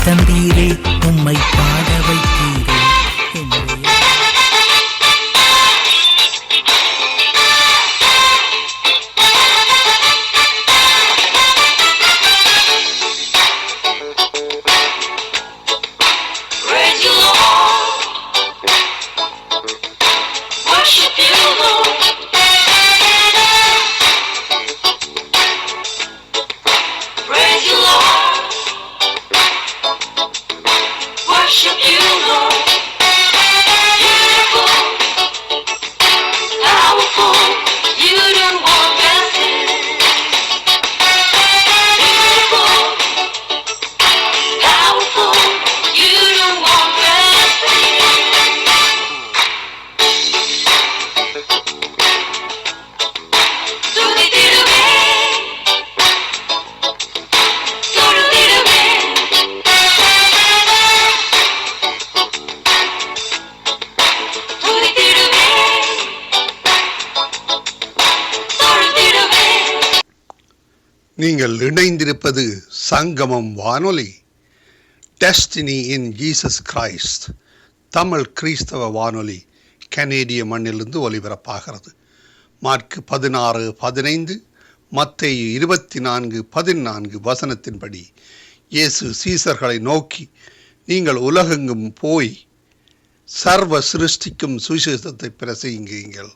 தந்தீரே, உம்மை பாட வைத்தீரே. நீங்கள் இணைந்திருப்பது சங்கமம் வானொலி. Destiny in Jesus Christ Tamil கிறிஸ்தவ வானொலி கனேடிய மண்ணிலிருந்து ஒலிபரப்பாகிறது. மார்க் 16:15, மத்தேயு 24:14 வசனத்தின்படி இயேசு சீசர்களை நோக்கி, நீங்கள் உலகெங்கும் போய் சர்வ சிருஷ்டிக்கும் சுவிசேஷத்தை பிரசங்கியுங்கள்.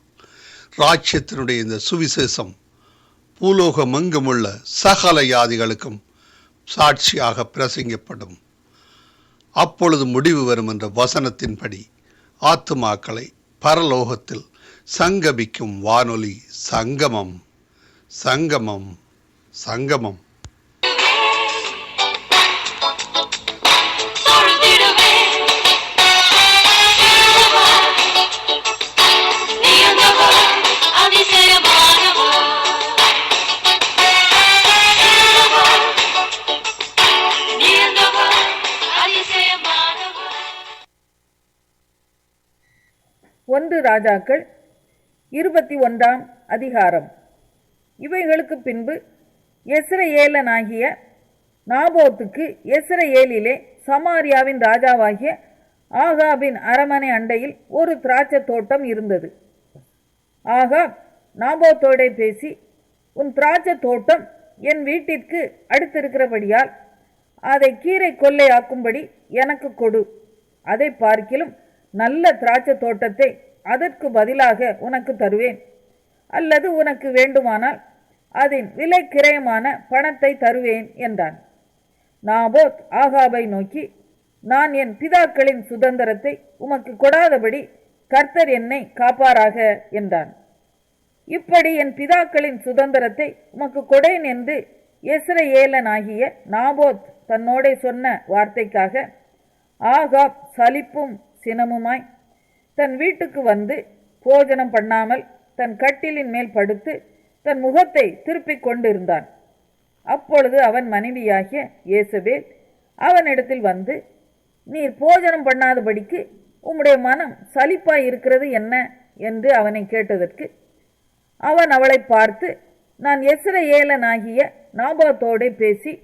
ராஜ்யத்தினுடைய இந்த சுவிசேஷம் பூலோகமெங்குமுள்ள சகல ஜாதிகளுக்கும் சாட்சியாக பிரசங்கப்படும். அப்பொழுது முடிவு வரும் என்ற வசனத்தின்படி ஆத்துமாக்களை பரலோகத்தில் சங்கமிக்கும் வானொலி சங்கமம். சங்கமம் சங்கமம். ஒன்று ராஜாக்கள் 21 அதிகாரம். இவைகளுக்கு பின்பு யெஸ்ரயேலனாகிய நாபோத்துக்கு யெஸ்ரயேலிலே சமாரியாவின் ராஜாவாகிய ஆகாபின் அரமனை அண்டையில் ஒரு திராட்சை தோட்டம் இருந்தது. ஆகாப் நாபோத்தோடே பேசி, உன் திராட்சை தோட்டம் என் வீட்டிற்கு அடுத்திருக்கிறபடியால் அதை கீரை கொள்ளையாக்கும்படி எனக்கு கொடு. அதை பார்க்கிலும் நல்ல திராட்சை தோட்டத்தை அதற்கு பதிலாக உனக்கு தருவேன். அல்லது உனக்கு வேண்டுமானால் அதன் விலை கிரயமான பணத்தை தருவேன் என்றான். நாபோத் ஆகாபை நோக்கி, நான் என் பிதாக்களின் சுதந்திரத்தை உமக்கு கொடாதபடி கர்த்தர் என்னை காப்பாராக என்றான். இப்படி என் பிதாக்களின் சுதந்திரத்தை உமக்கு கொடேன் என்று யெஸ்ரயேலனாகிய நாபோத் தன்னோடே சொன்ன வார்த்தைக்காக ஆகாப் சலிப்பும் சினமுமாய் தன் வீட்டுக்கு வந்து போஜனம் பண்ணாமல் தன் கட்டிலின் மேல் படுத்து தன் முகத்தை திருப்பிக் கொண்டிருந்தான். அப்பொழுது அவன் மனைவியாகிய யேசபேல் அவனிடத்தில் வந்து, நீர் போஜனம் பண்ணாதபடிக்கு உம்முடைய மனம் சலிப்பாய் இருக்கிறது என்ன என்று அவனை கேட்டதற்கு அவன் அவளை பார்த்து, நான் யெஸ்ரயேலனாகிய நாபோத்தோடே பேசி,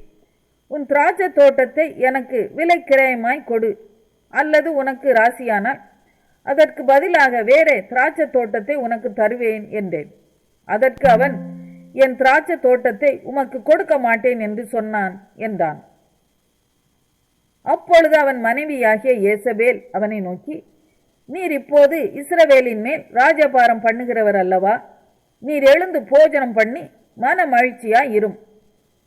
உன் திராட்சை தோட்டத்தை எனக்கு விலை கிரயமாய் கொடு. அல்லது உனக்கு ராசியானால் அதற்கு பதிலாக வேறே திராட்சை தோட்டத்தை உனக்கு தருவேன் என்றேன். அதற்கு அவன், என் திராட்சை தோட்டத்தை உமக்கு கொடுக்க மாட்டேன் என்று சொன்னான் என்றான். அப்பொழுது அவன் மனைவியாகிய யேசபேல் அவனை நோக்கி, நீர் இப்போது இஸ்ரவேலின் மேல் ராஜபாரம் பண்ணுகிறவர் அல்லவா? நீர் எழுந்து போஜனம் பண்ணி மன மகிழ்ச்சியாய் இரும்.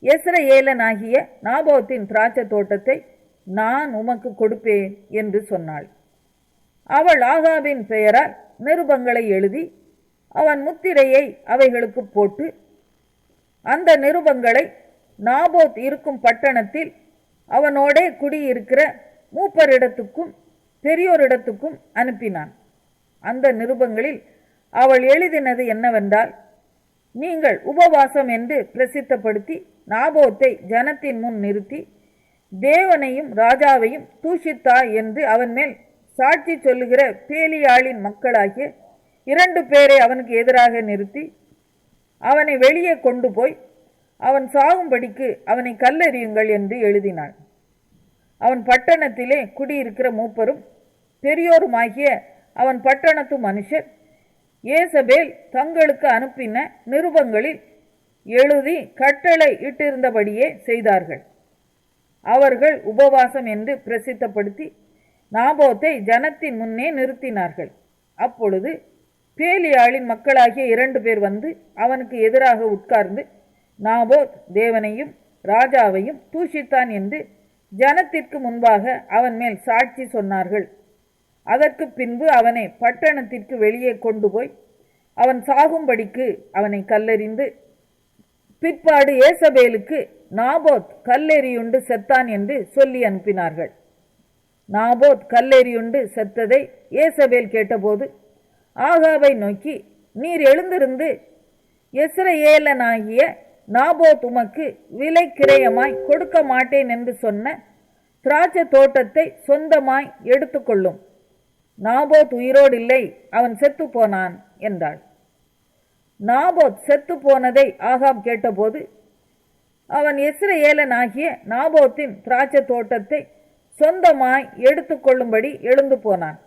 யெஸ்ரயேலனாகிய நாபோத்தின் திராட்சை தோட்டத்தை நான் உமக்கு கொடுப்பேன் என்று சொன்னாள். அவள் ஆகாபின் பெயரால் நிருபங்களை எழுதி அவன் முத்திரையை அவைகளுக்கு போட்டு அந்த நிருபங்களை நாபோத் இருக்கும் பட்டணத்தில் அவனோடே குடியிருக்கிற மூப்பரிடத்துக்கும் பெரியோரிடத்துக்கும் அனுப்பினான். அந்த நிருபங்களில் அவள் எழுதினது என்னவென்றால், நீங்கள் உபவாசம் என்று பிரசித்தப்படுத்தி நாபோத்தை ஜனத்தின் முன் நிறுத்தி தேவனையும் ராஜாவையும் தூஷித்தாய் என்று அவன் மேல் சாட்சி சொல்லுகிற பேலியாளின் மக்களாகிய 2 பேரை அவனுக்கு எதிராக நிறுத்தி அவனை வெளியே கொண்டு போய் அவன் சாகும்படிக்கு அவனை கல்லெறியுங்கள் என்று எழுதினாள். அவன் பட்டணத்திலே குடியிருக்கிற மூப்பரும் பெரியோருமாகிய அவன் பட்டணத்து மனுஷர் ஏசபேல் தங்களுக்கு அனுப்பின நிருபங்களில் எழுதி கட்டளை இட்டிருந்தபடியே செய்தார்கள். அவர்கள் உபவாசம் என்று பிரசித்தப்படுத்தி நாபோத்தை ஜனத்தின் முன்னே நிறுத்தினார்கள். அப்பொழுது பேலியாளின் மக்களாகிய 2 பேர் வந்து அவனுக்கு எதிராக உட்கார்ந்து, நாபோத் தேவனையும் ராஜாவையும் தூஷித்தான் என்று ஜனத்திற்கு முன்பாக அவன் மேல் சாட்சி சொன்னார்கள். அதற்கு பின்பு அவனை பட்டணத்திற்கு வெளியே கொண்டு போய் அவன் சாகும்படிக்கு அவனை கல்லெறிந்து, பிற்பாடு ஏசபேலுக்கு நாபோத் கல்லெறியுண்டு செத்தான் என்று சொல்லி அனுப்பினார்கள். நாபோத் கல்லெறியுண்டு செத்ததை ஏசபேல் கேட்டபோது ஆகாபை நோக்கி, நீர் எழுந்திருந்து யெஸ்ரயேலனாகிய நாபோத் உமக்கு விலை கிரயமாய் கொடுக்க மாட்டேன் என்று சொன்ன திராட்சை தோட்டத்தை சொந்தமாய் எடுத்துக்கொள்ளும். நாபோத் உயிரோடு இல்லை, அவன் செத்து போனான் என்றாள். நாபோத் செத்து போனதை ஆகாப் கேட்டபோது அவன் யெஸ்ரயேலனாகிய நாபோத்தின் திராட்சை தோட்டத்தை சொந்தமாய் எடுத்துக்கொள்ளும்படி எழுந்து போனான்.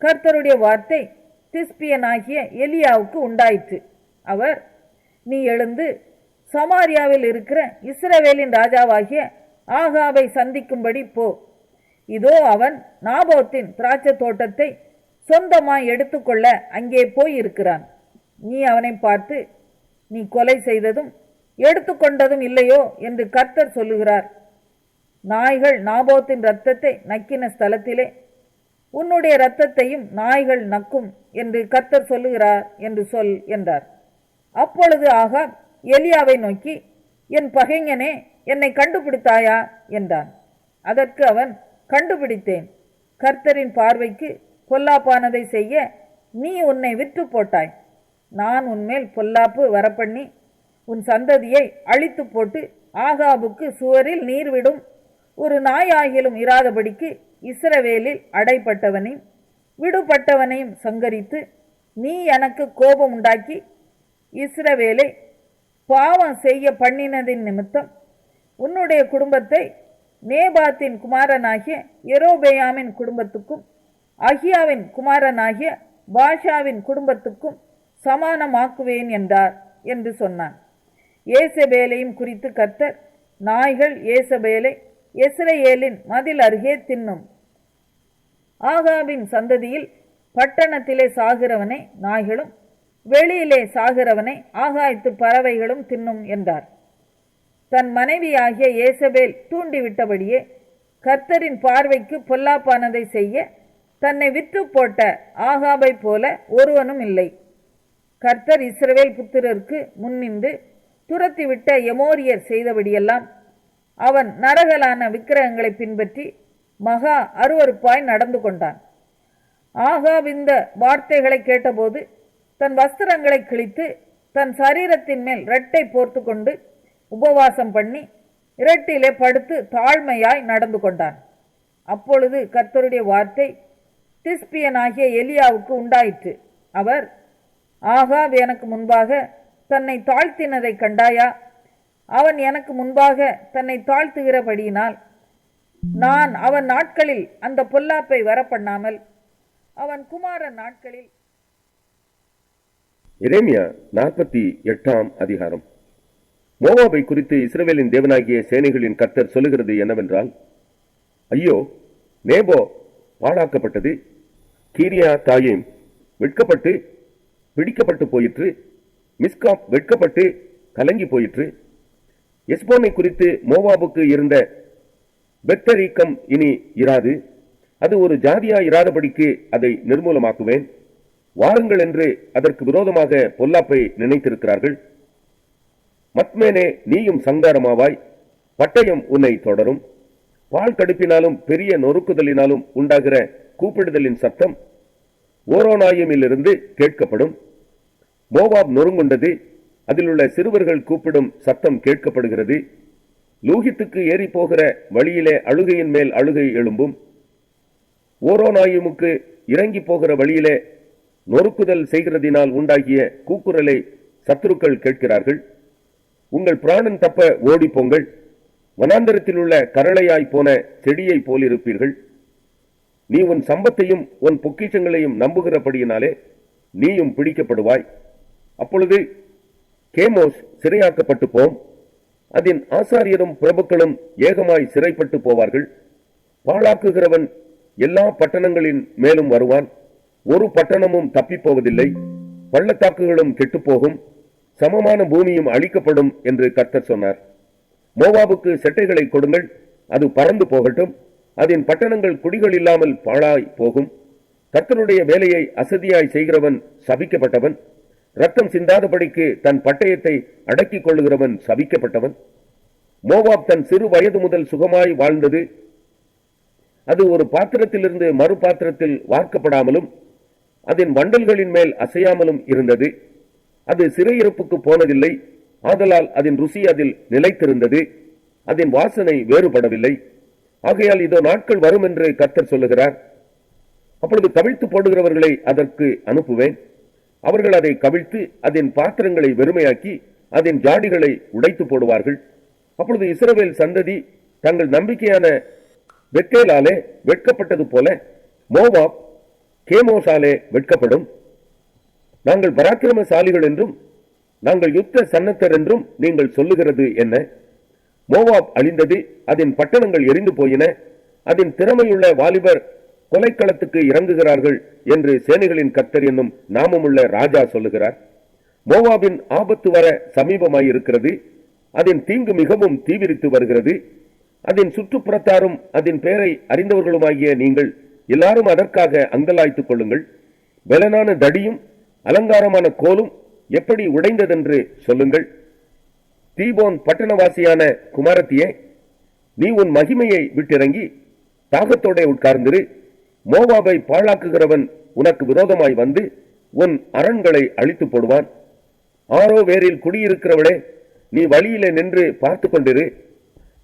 கர்த்தருடைய வார்த்தை திஸ்பியனாகிய எலியாவுக்கு உண்டாயிற்று. அவர், நீ எழுந்து சமாரியாவில் இருக்கிற இஸ்ரவேலின் ராஜாவாகிய ஆகாபை சந்திக்கும்படி போ. இதோ அவன் நாபோத்தின் திராட்சை தோட்டத்தை சொந்தமாய் எடுத்துக்கொள்ள அங்கே போய் இருக்கிறான். நீ அவனை பார்த்து, நீ கொலை செய்ததும் எடுத்துக்கொண்டதும் இல்லையோ என்று கர்த்தர் சொல்லுகிறார். நாய்கள் நாபோத்தின் இரத்தத்தை நக்கின ஸ்தலத்திலே உன்னுடைய இரத்தத்தையும் நாய்கள் நக்கும் என்று கர்த்தர் சொல்லுகிறார் என்று சொல் என்றார். அப்பொழுது ஆகாப் எலியாவை நோக்கி, என் பகைஞனே, என்னை கண்டுபிடித்தாயா என்றான். அதற்கு அவன், கண்டுபிடித்தேன். கர்த்தரின் பார்வைக்கு பொல்லாப்பானதை செய்ய நீ உன்னை விற்று போட்டாய். நான் உன்மேல் பொல்லாப்பு வரப்பண்ணி உன் சந்ததியை அழித்து போட்டு ஆகாபுக்கு சுவரில் நீர் விடும் ஒரு நாயாகிலும் இராதபடிக்கு இஸ்ரவேலில் அடைப்பட்டவனையும் விடுபட்டவனையும் சங்கரித்து நீ எனக்கு கோபம் உண்டாக்கி இஸ்ரவேலை பாவம் செய்ய பண்ணினதின் நிமித்தம் உன்னுடைய குடும்பத்தை நேபாத்தின் குமாரனாகிய யெரொபெயாமின் குடும்பத்துக்கும் அகியாவின் குமாரனாகிய பாஷாவின் குடும்பத்துக்கும் சமானமாக்குவேன் என்றார் என்று சொன்னான். ஏசபேலையும் குறித்து கர்த்தர், நாய்கள் ஏசபேலை யெஸ்ரயேலின் மதில் அருகே தின்னும். ஆகாபின் சந்ததியில் பட்டணத்திலே சாகிறவனை நாய்களும் வெளியிலே சாகிறவனை ஆகாயத்து பறவைகளும் தின்னும் என்றார். தன் மனைவியாகிய ஏசபேல் தூண்டிவிட்டபடியே கர்த்தரின் பார்வைக்கு பொல்லாப்பானதை செய்ய தன்னை விற்று போட்ட ஆகாபை போல ஒருவனும் இல்லை. கர்த்தர் இஸ்ரவேல் புத்திரருக்கு முன்னின்று துரத்திவிட்ட எமோரியர் செய்தபடியெல்லாம் அவன் நரகலான விக்கிரகங்களை பின்பற்றி மகா அருவருப்பாய் நடந்து கொண்டான். ஆகாப் இந்த வார்த்தைகளை கேட்டபோது தன் வஸ்திரங்களை கிழித்து தன் சரீரத்தின் மேல் இரட்டை போர்த்து கொண்டு உபவாசம் பண்ணி இரட்டிலே படுத்து தாழ்மையாய் நடந்து கொண்டான். அப்பொழுது கர்த்தருடைய வார்த்தை திஸ்பியனாகிய எலியாவுக்கு உண்டாயிற்று. அவர், ஆகாப் எனக்கு முன்பாக தன்னை தாழ்த்தினதை கண்டாயா? அவன் எனக்கு முன்பாக தன்னை தாழ்த்துகிறபடியினால் நான் அவன் நாட்களில் அந்த பொல்லாப்பை வரப்பண்ணாமல் அவன் குமாரன் நாட்களில். எரேமியா 48ஆம் அதிகாரம். மோவாபை குறித்து இஸ்ரவேலின் தேவனாகிய சேனைகளின் கர்த்தர் சொல்லுகிறது என்னவென்றால், ஐயோ, நேபோ பாழாக்கப்பட்டது, கீரியா தாயீம் வெட்கப்பட்டு பிடிக்கப்பட்டு போயிற்று, மிஸ்காப் வெட்கப்பட்டு கலங்கி போயிற்று. எஸ்போனை குறித்து மோவாபுக்கு இருந்த பெத்தரீக்கம் இனி இராது, அது ஒரு ஜாதியா இராதபடிக்கு அதை நிர்மூலமாக்குவேன். வாருங்கள் என்று அதற்கு விரோதமாக பொல்லாப்பை நினைத்திருக்கிறார்கள். மத்மேனே, நீயும் சங்காரமாவாய், பட்டயம் உன்னை தொடரும். பால் கடுப்பினாலும் பெரிய நொறுக்குதலினாலும் உண்டாகிற கூப்பிடுதலின் சத்தம் ஓரோனாயிமிலிருந்து கேட்கப்படும். மோவாப் நொறுங்குண்டது, அதில் உள்ள சிறுவர்கள் கூப்பிடும் சத்தம் கேட்கப்படுகிறது. லூகித்துக்கு ஏறி போகிற வழியிலே அழுகையின் மேல் அழுகை எழும்பும். ஓரோனாயிமுக்கு இறங்கி போகிற வழியிலே நொறுக்குதல் செய்கிறதினால் உண்டாகிய கூக்குரலை சத்துருக்கள் கேட்கிறார்கள். உங்கள் பிராணன் தப்ப ஓடிப்போங்கள், வனாந்தரத்தில் உள்ள கரளையாய் போன செடியை போலிருப்பீர்கள். நீ உன் சம்பத்தையும் உன் பொக்கிஷங்களையும் நம்புகிறபடியினாலே நீயும் பிடிக்கப்படுவாய். அப்பொழுது கேமோஸ் சிறையாக்கப்பட்டு போம். அதன் ஆசாரியரும் பிரபுக்களும் ஏகமாய் சிறைப்பட்டு போவார்கள். பாழாக்குகிறவன் எல்லா பட்டணங்களின் மேலும் வருவான். ஒரு பட்டணமும் தப்பிப்போவதில்லை. பள்ளத்தாக்குகளும் கெட்டுப்போகும், சமமான பூமியும் அழிக்கப்படும் என்று கர்த்தர் சொன்னார். மோவாபுக்கு செட்டைகளை கொடுங்கள், அது பறந்து போகட்டும். அதன் பட்டணங்கள் குடிகள் இல்லாமல் பாழாய் போகும். கர்த்தருடைய வேலையை அசதியாய் செய்கிறவன் சபிக்கப்பட்டவன். ரத்தம் சிந்தாதபடிக்கு தன் பட்டயத்தை அடக்கிக் கொள்ளுகிறவன் சபிக்கப்பட்டவன். மோவாப் தன் சிறு வயது முதல் சுகமாய் வாழ்ந்தது. அது ஒரு பாத்திரத்திலிருந்து மறு பாத்திரத்தில் வார்க்கப்படாமலும் அதன் வண்டல்களின் மேல் அசையாமலும் இருந்தது. அது சிறையிருப்புக்கு போனதில்லை, ஆதலால் அதன் ருசி அதில் நிலைத்திருந்தது. அதன் வாசனை வேறுபடவில்லை. ஆகையால் இதோ நாட்கள் வரும் என்று கர்த்தர் சொல்லுகிறார். அப்பொழுது கவிழ்த்து போடுகிறவர்களை அதற்கு அனுப்புவேன். அவர்கள் அதை கவிழ்த்து அதன் பாத்திரங்களை வெறுமையாக்கி அதன் ஜாடிகளை உடைத்து போடுவார்கள். அப்பொழுது இஸ்ரவேல் சந்ததி தங்கள் நம்பிக்கையான பெத்தேலாலே வெட்கப்பட்டது போல மோவாப் கேமோஷாலே வெட்கப்படும். நாங்கள் பராக்கிரமசாலிகள் என்றும் நாங்கள் யுத்த சன்னத்தர் என்றும் நீங்கள் சொல்லுகிறது என்ன? மோவாப் அழிந்தது, அதன் பட்டணங்கள் எரிந்து போயின. அதன் திறமையுள்ள வாலிபர் கொலைக்களத்துக்கு இறங்குகிறார்கள் என்று சேனைகளின் கர்த்தர் என்னும் நாமமுள்ள ராஜா சொல்லுகிறார். மோவாபின் ஆபத்து வர சமீபமாயிருக்கிறது. அதன் தீங்கு மிகவும் தீவிரித்து வருகிறது. அதன் சுற்றுப்புறத்தாரும் அதன் பெயரை அறிந்தவர்களுமாகிய நீங்கள் எல்லாரும் அதற்காக அங்கலாய்த்துக் கொள்ளுங்கள். பலனான தடியும் அலங்காரமான கோலும் எப்படி உடைந்ததென்று சொல்லுங்கள். தீபோன் பட்டணவாசியான குமாரத்தியே, நீ உன் மகிமையை விட்டிறங்கி தாகத்தோட உட்கார்ந்திரு. மோவாபை பாழாக்குகிறவன் உனக்கு விரோதமாய் வந்து உன் அரண்களை அழித்து போடுவான். ஆரோ வேரில் குடியிருக்கிறவளே, நீ வழியிலே நின்று பார்த்து கொண்டிரு.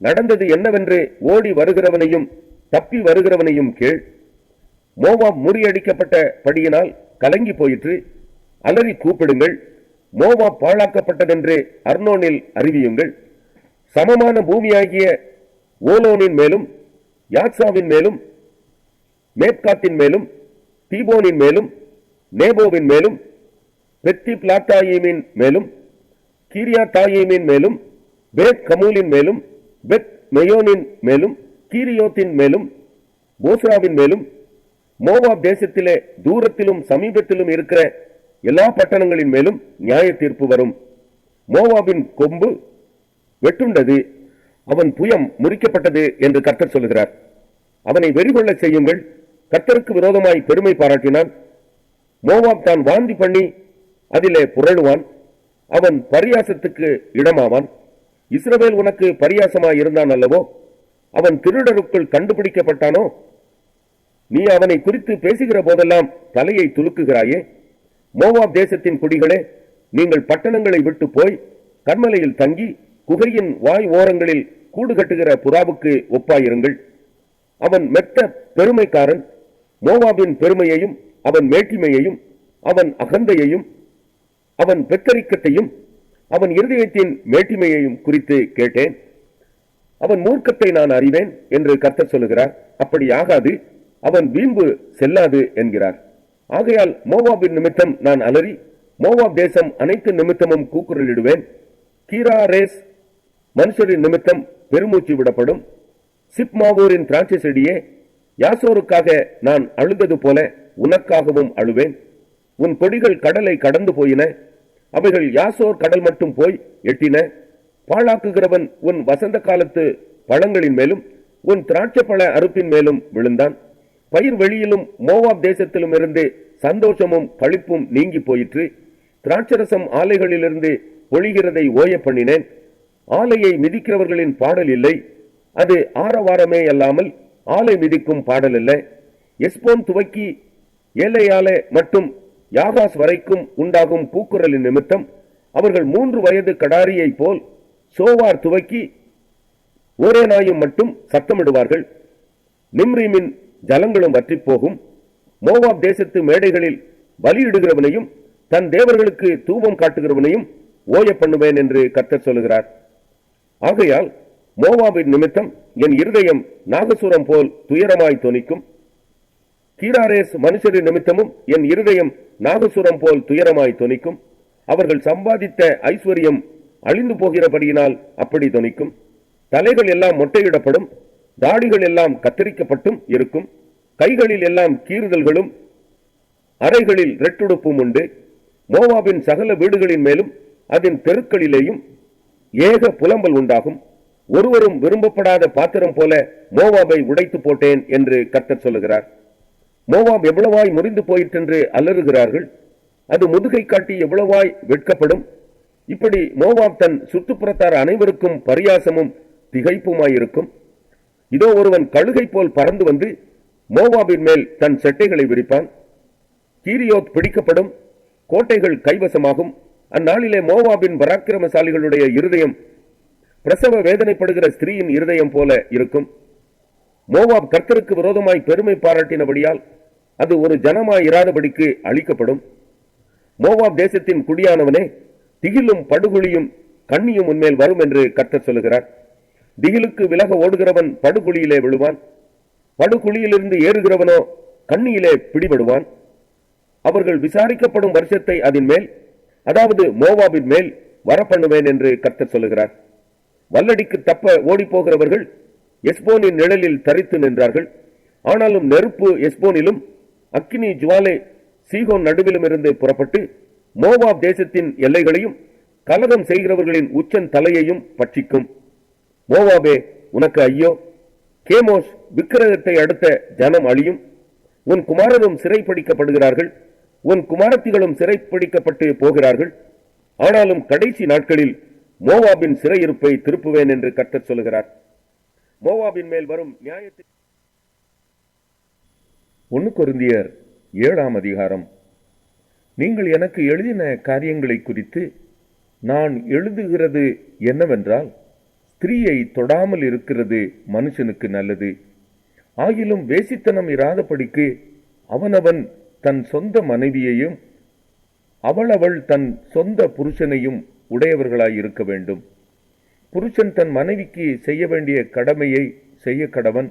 நடந்தது என்னவென்று ஓடி வருகிறவனையும் தப்பி வருகிறவனையும் கேள். மோவாப் முறியடிக்கப்பட்ட படியினால் கலங்கி போயிற்று. அலறி கூப்பிடுங்கள். மோவாப் பாழாக்கப்பட்டதென்று அர்னோனில் அறிவியுங்கள். சமமான பூமியாகிய ஓலோனின் மேலும் யாத்சாவின் மேலும் மேப்காத்தின் மேலும் தீபோனின் மேலும் நேபோவின் மேலும் பெத்தி பிளாத்தாயிமின் மேலும் கீரியாத்தாயிமின் மேலும் பேத் கமூலின் மேலும் பெத் மெயோனின் மேலும் கீரியோத்தின் மேலும் போஸ்ராவின் மேலும் மோவாப் தேசத்திலே தூரத்திலும் சமீபத்திலும் இருக்கிற எல்லா பட்டணங்களின் மேலும் நியாய தீர்ப்பு வரும். மோவாபின் கொம்பு வெட்டுண்டது, அவன் புயம் முறிக்கப்பட்டது என்று கர்த்தர் சொல்லுகிறார். அவனை வெறிகொள்ள செய்யுங்கள். கர்த்தருக்கு விரோதமாய் பெருமை பாராட்டினான். மோவாப் தான் வாந்தி பண்ணி அதிலே புரளுவான். அவன் பரியாசத்துக்கு இடமாவான். இஸ்ரவேல் உனக்கு பரியாசமாய் இருந்தான் அல்லவோ? அவன் திருடருக்குள் கண்டுபிடிக்கப்பட்டானோ? நீ அவனை குறித்து பேசுகிற போதெல்லாம் தலையை துலுக்குகிறாயே. மோவாப் தேசத்தின் குடிகளே, நீங்கள் பட்டணங்களை விட்டு போய் கர்மலையில் தங்கி குகையின் வாய் ஓரங்களில் கூடு கட்டுகிற புறாவுக்கு ஒப்பாயிருங்கள். அவன் மெத்த பெருமைக்காரன். மோவாபின் பெருமையையும் அவன் மேட்டிமையையும் அவன் அகந்தையையும் அவன் பெத்தரிக்கத்தையும் அவன் இருதயத்தின் மேட்டிமையையும் குறித்து கேட்டேன். அவன் மூர்க்கத்தை நான் அறிவேன் என்று கர்த்தர் சொல்லுகிறார். அப்படி ஆகாது, அவன் வீம்பு செல்லாது என்கிறார். ஆகையால் மோவாபின் நிமித்தம் நான் அலறி மோவாப் தேசம் அனைத்து நிமித்தமும் கூக்குரலிடுவேன். கீரா ரேஸ் மனுஷரின் நிமித்தம் பெருமூச்சு விடப்படும். சிப்மாவூரின் திராட்சை செடியே, யாசோருக்காக நான் அழுதது போல உனக்காகவும் அழுவேன். உன் கொடிகள் கடலை கடந்து போயின, அவைகள் யாசோர் கடல் மட்டும் போய் எட்டின. பாழாக்குகிறவன் உன் வசந்த காலத்து பழங்களின் மேலும் உன் திராட்சை பழ அறுப்பின் மேலும் விழுந்தான். பயிர் வெளியிலும் மோவாப் தேசத்திலும் இருந்து சந்தோஷமும் களிப்பும் நீங்கி போயிற்று. திராட்சரசம் ஆலைகளிலிருந்து பொழிகிறதை ஓய பண்ணினேன். ஆலையை மிதிக்கிறவர்களின் பாடல் இல்லை, அது ஆரவாரமே அல்லாமல் ஆலை மிதிக்கும் பாடல் இல்லை. எஸ்போன் துவக்கி ஏலையாலே மட்டும் யாகாஸ் வரைக்கும் உண்டாகும் கூக்குரலின் நிமித்தம் அவர்கள் 3 வயது கடாரியை போல் சோவார் துவக்கி ஓரேனாயும் மட்டும் சத்தமிடுவார்கள். நிம்ரீமின் ஜலங்களும் வற்றி போகும். மோவாப் தேசத்து மேடைகளில் பலியிடுகிறவனையும் தன் தேவர்களுக்கு தூபம் காட்டுகிறவனையும் ஓய பண்ணுவேன் என்று கர்த்தர் சொல்லுகிறார். ஆகையால் மோவாபின் நிமித்தம் என் இருதயம் நாகசுரம் போல் துயரமாய் தொனிக்கும். கீராரேஸ் மனுஷரின் நிமித்தமும் என் இருதயம் நாகசுரம் போல் துயரமாய் தொனிக்கும். அவர்கள் சம்பாதித்த ஐஸ்வர்யம் அழிந்து போகிறபடியினால் அப்படி தொனிக்கும். தலைகள் எல்லாம் மொட்டையிடப்படும், தாடிகள் எல்லாம் கத்தரிக்கப்பட்டும் இருக்கும். கைகளில் எல்லாம் கீறுதல்களும் அறைகளில் ரெட்டுடுப்பும் உண்டு. மோவாபின் சகல வீடுகளின் மேலும் அதன் தெருக்களிலேயும் ஏக புலம்பல் உண்டாகும். ஒருவரும் விரும்பப்படாத பாத்திரம் போல மோவாபை உடைத்து போட்டேன் என்று கர்த்தர் சொல்லுகிறார். மோவாப் எவ்வளவாய் முறிந்து போயிற்றென்று அலறுகிறார்கள். அது முதுகை காட்டி எவ்வளவாய் வெட்கப்படும். இப்படி மோவாப் தன் சுற்றுப்புறத்தார் அனைவருக்கும் பரியாசமும் திகைப்புமாயிருக்கும். இதோ ஒருவன் கழுகை போல் பறந்து வந்து மோவாபின் மேல் தன் செட்டைகளை விரிப்பான். கீரியோத் பிடிக்கப்படும், கோட்டைகள் கைவசமாகும். அந்நாளிலே மோவாபின் பராக்கிரமசாலிகளுடைய இருதயம் பிரசவ வேதனைப்படுகிற ஸ்திரீயின் இருதயம் போல இருக்கும். மோவாப் கர்த்தருக்கு விரோதமாய் பெருமை பாராட்டினபடியால் அது ஒரு ஜனமாய் இராதபடிக்கு அழிக்கப்படும். மோவாப் தேசத்தின் குடியானவனே, திகிலும் படுகுழியும் கண்ணியும் உன்மேல் வரும் என்று கர்த்தர் சொல்லுகிறார். திகிலுக்கு விலக ஓடுகிறவன் படுகுழியிலே விழுவான். படுகுழியிலிருந்து ஏறுகிறவனோ கண்ணியிலே பிடிபடுவான். அவர்கள் விசாரிக்கப்படும் வருஷத்தை அதன் மேல், அதாவது மோவாபின் மேல் வரப்பண்ணுவேன் என்று கர்த்தர் சொல்லுகிறார். வல்லடிக்கு தப்ப ஓடி போகிறவர்கள் எஸ்போனின் நிழலில் தரித்து நின்றார்கள். ஆனாலும் நெருப்பு எஸ்போனிலும் அக்கினி ஜுவாலை சீகோன் நடுவிலும் இருந்து புறப்பட்டு மோவாப் தேசத்தின் எல்லைகளையும் கலகம் செய்கிறவர்களின் உச்சன் தலையையும் பட்சிக்கும். மோவாபே, உனக்கு ஐயோ! கேமோஷ் விக்கிரகத்தை அடுத்த ஜனம் அழியும். உன் குமாரரும் சிறைப்பிடிக்கப்படுகிறார்கள், உன் குமாரத்திகளும் சிறைப்பிடிக்கப்பட்டு போகிறார்கள். ஆனாலும் கடைசி நாட்களில் மோவாபின் சிறையிருப்பை திருப்புவேன் என்று கர்த்தர் சொல்லுகிறார். மோவாபின் மேல் வரும் நியாயத்தை 1 கொரிந்தியர் 7ஆம் அதிகாரம். நீங்கள் எனக்கு எழுதின காரியங்களை குறித்து நான் எழுதுகிறது என்னவென்றால், ஸ்திரீயை தொடாமல் இருக்கிறது மனுஷனுக்கு நல்லது. ஆகிலும் வேசித்தனம் இராதபடிக்கு அவனவன் தன் சொந்த மனைவியையும் அவளவள் தன் சொந்த புருஷனையும் உடையவர்களாய் இருக்க வேண்டும். புருஷன் தன் மனைவிக்கு செய்ய வேண்டிய கடமையை செய்ய கடவன்.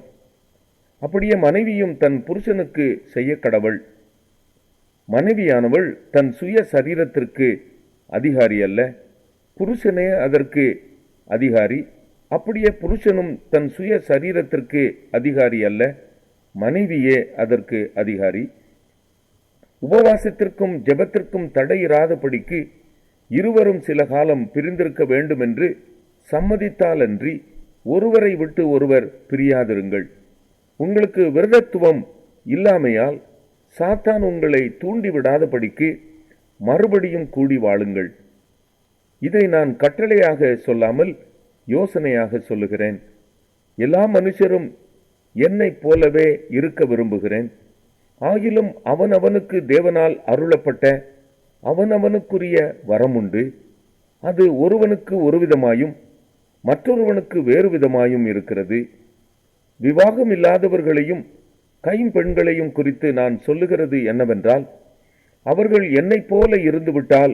அப்படியே மனைவியும் தன் புருஷனுக்கு செய்ய கடவள். மனைவியானவள் தன் சுய சரீரத்திற்கு அதிகாரி அல்ல, புருஷனே அதற்கு அதிகாரி. அப்படியே புருஷனும் தன் சுய சரீரத்திற்கு அதிகாரி அல்ல, மனைவியே அதற்கு அதிகாரி. உபவாசத்திற்கும் ஜெபத்திற்கும் தடையிராதபடிக்கு இருவரும் சில காலம் பிரிந்திருக்க வேண்டும் என்று சம்மதித்தாலன்றி ஒருவரை விட்டு ஒருவர் பிரியாதிருங்கள். உங்களுக்கு விரதத்துவம் இல்லாமையால் சாத்தான் உங்களை தூண்டிவிடாதபடிக்கு மறுபடியும் கூடி வாழுங்கள். இதை நான் கட்டளையாக சொல்லாமல் யோசனையாக சொல்லுகிறேன். எல்லா மனுஷரும் என்னைப் போலவே இருக்க விரும்புகிறேன். ஆகிலும் அவனவனுக்கு தேவனால் அருளப்பட்ட அவனவனுக்குரிய வரமுண்டு. அது ஒருவனுக்கு ஒரு விதமாயும் மற்றொருவனுக்கு வேறு விதமாயும் இருக்கிறது. விவாகம் இல்லாதவர்களையும் கைம்பெண்களையும் குறித்து நான் சொல்லுகிறது என்னவென்றால், அவர்கள் என்னைப் போல இருந்துவிட்டால்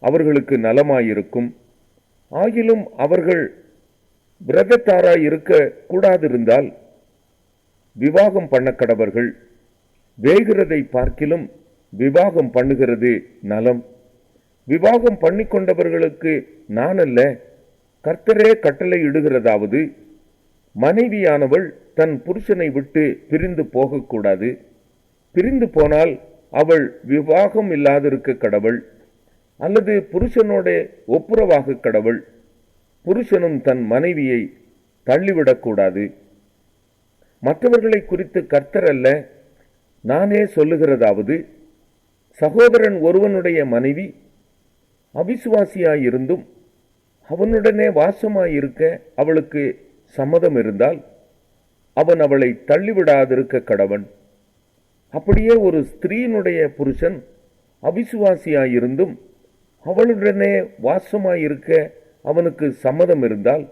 அவர்களுக்கு நலமாயிருக்கும். ஆகிலும் அவர்கள் விரதத்தாராய் இருக்க கூடாதிருந்தால் விவாகம் பண்ண கடவர்கள். வேகிறதை பார்க்கிலும் விவாகம் பண்ணுகிறது நலம். விவாகம் பண்ணிக்கொண்டவர்களுக்கு நான் அல்ல, கர்த்தரே கட்டளை இடுகிறதாவது, மனைவியானவள் தன் புருஷனை விட்டு பிரிந்து போகக்கூடாது. பிரிந்து போனால் அவள் விவாகம் இல்லாதிருக்க கடவள், அல்லது புருஷனோட ஒப்புரவாக கடவள். புருஷனும் தன் மனைவியை தள்ளிவிடக்கூடாது. மற்றவர்களை குறித்து கர்த்தர் அல்ல, நானே சொல்லுகிறதாவது, சகோதரன் ஒருவனுடைய மனைவி அவிசுவாசியாயிருந்தும் அவனுடனே வாசமாயிருக்க அவளுக்கு சம்மதம் இருந்தால் அவன் அவளை தள்ளிவிடாதிருக்க கடவன். அப்படியே ஒரு ஸ்திரீனுடைய புருஷன் அவிசுவாசியாயிருந்தும் அவளுடனே வாசமாயிருக்க அவனுக்கு சம்மதம் இருந்தால்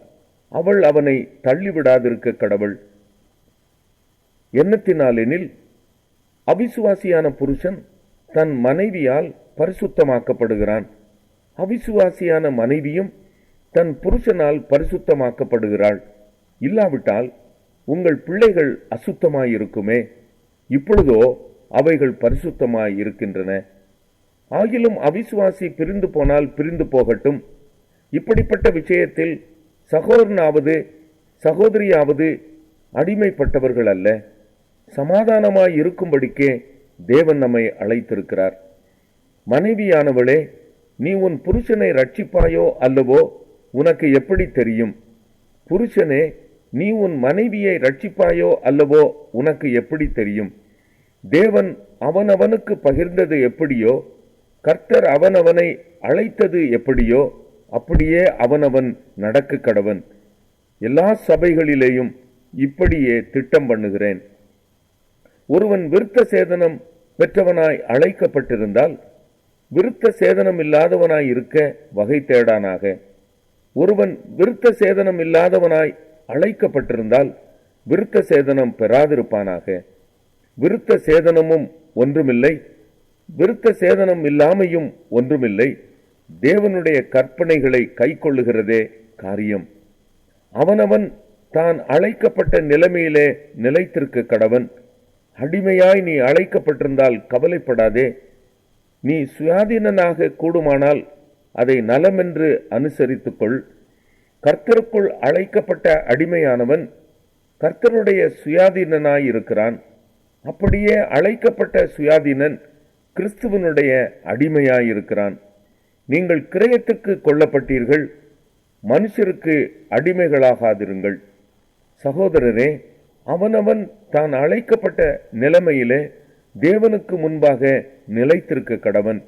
அவள் அவனை தள்ளிவிடாதிருக்க கடவள். என்னத்தினாலெனில் அவிசுவாசியான புருஷன் தன் மனைவியால் பரிசுத்தமாக்கப்படுகிறான். அவிசுவாசியான மனைவியும் தன் புருஷனால் பரிசுத்தமாக்கப்படுகிறாள். இல்லாவிட்டால் உங்கள் பிள்ளைகள் அசுத்தமாயிருக்குமே, இப்பொழுதோ அவைகள் பரிசுத்தமாயிருக்கின்றன. ஆகிலும் அவிசுவாசி பிரிந்து போனால் பிரிந்து போகட்டும். இப்படிப்பட்ட விஷயத்தில் சகோதரனாவது சகோதரியாவது அடிமைப்பட்டவர்கள் அல்ல, சமாதானமாய் இருக்கும்படிக்கே தேவன் நம்மை அழைத்திருக்கிறார். மனைவியானவளே, நீ உன் புருஷனை ரட்சிப்பாயோ அல்லவோ உனக்கு எப்படி தெரியும்? புருஷனே, நீ உன் மனைவியை ரட்சிப்பாயோ அல்லவோ உனக்கு எப்படி தெரியும்? தேவன் அவனவனுக்கு பகிர்ந்தது எப்படியோ, கர்த்தர் அவனவனை அழைத்தது எப்படியோ, அப்படியே அவனவன் நடக்க கடவன். எல்லா சபைகளிலேயும் இப்படியே திட்டம் பண்ணுகிறேன். ஒருவன் விருத்த சேதனம் பெற்றவனாய் அழைக்கப்பட்டிருந்தால் விருத்த சேதனம் இல்லாதவனாய் இருக்க வகை தேடானாக. ஒருவன் விருத்த சேதனம் இல்லாதவனாய் அழைக்கப்பட்டிருந்தால் விருத்த சேதனம் பெறாதிருப்பானாக. விருத்த சேதனமும் ஒன்றுமில்லை, விருத்த சேதனம் இல்லாமையும் ஒன்றுமில்லை. தேவனுடைய கற்பனைகளை கைக்கொள்ளுகிறதே காரியம். அவனவன் தான் அழைக்கப்பட்ட நிலைமையிலே நிலைத்திருக்க கடவன். அடிமையாய் நீ அழைக்கப்பட்டிருந்தால் கவலைப்படாதே. நீ சுயாதீனனாக கூடுமானால் அதை நலமென்று அனுசரித்துக்கொள். கர்த்தருக்குள் அழைக்கப்பட்ட அடிமையானவன் கர்த்தருடைய சுயாதீனனாயிருக்கிறான். அப்படியே அழைக்கப்பட்ட சுயாதீனன் கிறிஸ்துவனுடைய அடிமையாயிருக்கிறான். நீங்கள் கிரயத்துக்கு கொல்லப்பட்டீர்கள், மனுஷருக்கு அடிமைகளாகாதிருங்கள். சகோதரரே, அவனவன் தான் அழைக்கப்பட்ட நிலைமையிலே தேவனுக்கு முன்பாக நிலைத்திருக்க கடவன்.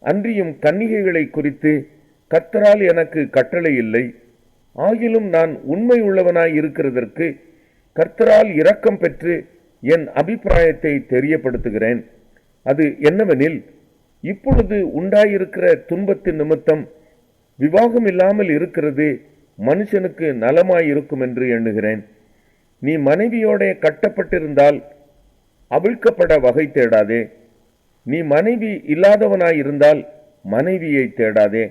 அன்றியும் கன்னிகைகளை குறித்து கர்த்தரால் எனக்கு கட்டளை இல்லை. ஆகிலும் நான் உண்மை உள்ளவனாய் இருக்கிறதற்கு கர்த்தரால் இரக்கம் பெற்று என் அபிப்பிராயத்தை தெரியப்படுத்துகிறேன். அது என்னவெனில், இப்பொழுது உண்டாயிருக்கிற துன்பத்தின் நிமித்தம் விவாகம் இல்லாமல் இருக்கிறது மனுஷனுக்கு நலமாயிருக்கும் என்று எண்ணுகிறேன். நீ மனைவியோட கட்டப்பட்டிருந்தால் அவிழ்க்கப்பட வகை தேடாதே. நீ மனைவி இல்லாதவனாயிருந்தால் மனைவியை தேடாதே.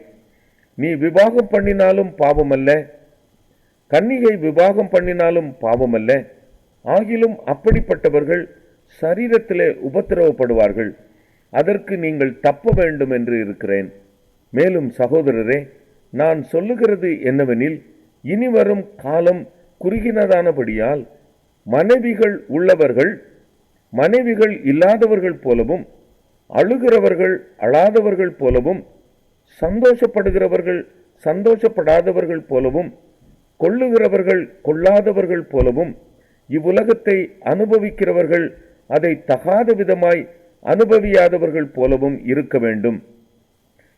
நீ விவாகம் பண்ணினாலும் பாவமல்ல, கன்னிகை விவாகம் பண்ணினாலும் பாவமல்ல. ஆகிலும் அப்படிப்பட்டவர்கள் சரீரத்திலே உபத்திரவப்படுவார்கள். அதற்கு நீங்கள் தப்ப வேண்டும் என்று இருக்கிறேன். மேலும் சகோதரரே, நான் சொல்லுகிறது என்னவெனில், இனிவரும் காலம் குறுகினதானபடியால் மனைவிகள் உள்ளவர்கள் மனைவிகள் இல்லாதவர்கள் போலவும், அழுகிறவர்கள் அழாதவர்கள் போலவும், சந்தோஷப்படுகிறவர்கள் சந்தோஷப்படாதவர்கள் போலவும், கொள்ளுகிறவர்கள் கொள்ளாதவர்கள் போலவும், இவ்வுலகத்தை அனுபவிக்கிறவர்கள் அதை தகாத விதமாய் அனுபவியாதவர்கள் போலவும் இருக்க வேண்டும்.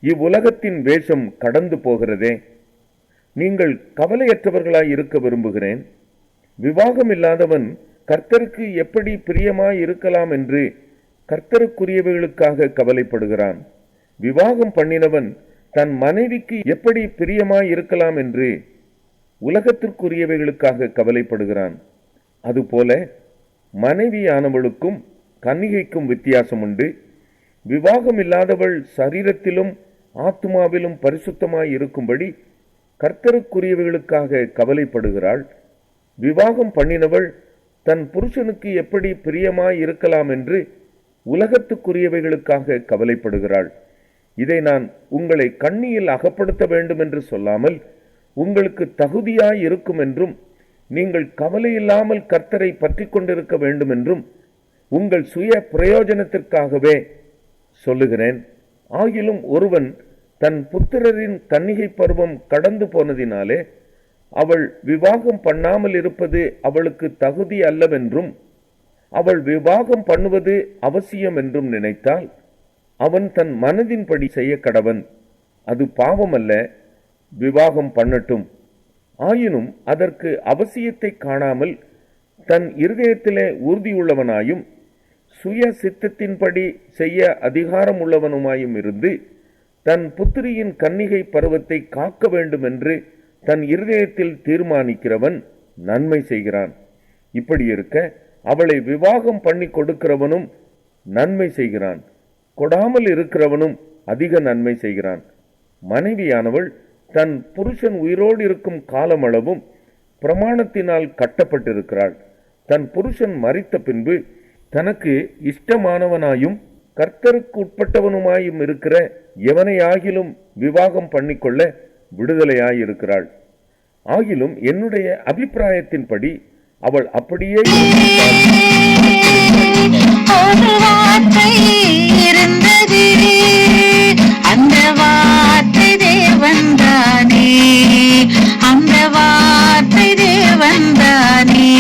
இவ்வுலகத்தின் வேஷம் கடந்து போகிறதே. நீங்கள் கவலையற்றவர்களாய் இருக்க விரும்புகிறேன். விவாகம் இல்லாதவன் கர்த்தருக்கு எப்படி பிரியமாய் இருக்கலாம் என்று கர்த்தருக்குரியவைகளுக்காக கவலைப்படுகிறான். விவாகம் பண்ணினவன் தன் மனைவிக்கு எப்படி பிரியமாய் இருக்கலாம் என்று உலகத்திற்குரியவைகளுக்காக கவலைப்படுகிறான். அதுபோல மனைவியானவளுக்கும் கன்னிகைக்கும் வித்தியாசம் உண்டு. விவாகம் இல்லாதவள் சரீரத்திலும் ஆத்துமாவிலும் பரிசுத்தமாய் இருக்கும்படி கர்த்தருக்குரியவைகளுக்காக கவலைப்படுகிறாள். விவாகம் பண்ணினவள் தன் புருஷனுக்கு எப்படி பிரியமாய் இருக்கலாம் என்று உலகத்துக்குரியவைகளுக்காக கவலைப்படுகிறாள். இதை நான் உங்களை கண்ணியில் அகப்படுத்த வேண்டும் என்று சொல்லாமல், உங்களுக்கு தகுதியாய் இருக்கும் என்றும் நீங்கள் கவலையில்லாமல் கர்த்தரை பற்றி கொண்டிருக்க வேண்டும் என்றும் உங்கள் சுய பிரயோஜனத்திற்காகவே சொல்லுகிறேன். ஆகிலும் ஒருவன் தன் புத்திரரின் கன்னிகை பருவம் கடந்து போனதினாலே அவள் விவாகம் பண்ணாமல் இருப்பது அவளுக்கு தகுதி அல்லவென்றும் அவள் விவாகம் பண்ணுவது அவசியம் என்றும் நினைத்தால் அவன் தன் மனதின்படி செய்ய கடவன். அது பாவமல்ல, விவாகம் பண்ணட்டும். ஆயினும் அதற்கு அவசியத்தை காணாமல் தன் இருதயத்திலே உறுதியுள்ளவனாயும் சுய சித்தத்தின்படி செய்ய அதிகாரம் உள்ளவனுமாயும் இருந்து தன் புத்திரியின் கன்னிகை பருவத்தை காக்க வேண்டும் என்று தன் இருதயத்தில் தீர்மானிக்கிறவன் நன்மை செய்கிறான். இப்படி இருக்க அவளை விவாகம் பண்ணி கொடுக்கிறவனும் நன்மை செய்கிறான், கொடாமல் இருக்கிறவனும் அதிக நன்மை செய்கிறான். மனைவியானவள் தன் புருஷன் உயிரோடு இருக்கும் காலமளவும் பிரமாணத்தினால் கட்டப்பட்டிருக்கிறாள். தன் புருஷன் மரித்த பின்பு தனக்கு இஷ்டமானவனாயும் கர்த்தருக்கு உட்பட்டவனுமாயும் இருக்கிற எவனையாகிலும் விவாகம் பண்ணிக்கொள்ள விடுதலையாயிருக்கிறாள். ஆகிலும் என்னுடைய அபிப்பிராயத்தின்படி அவள் அப்படியே ஒரு வார்த்தை இருந்தது, அந்த வார்த்தை தேவன்தானே, அந்த வார்த்தை தேவன்தானே.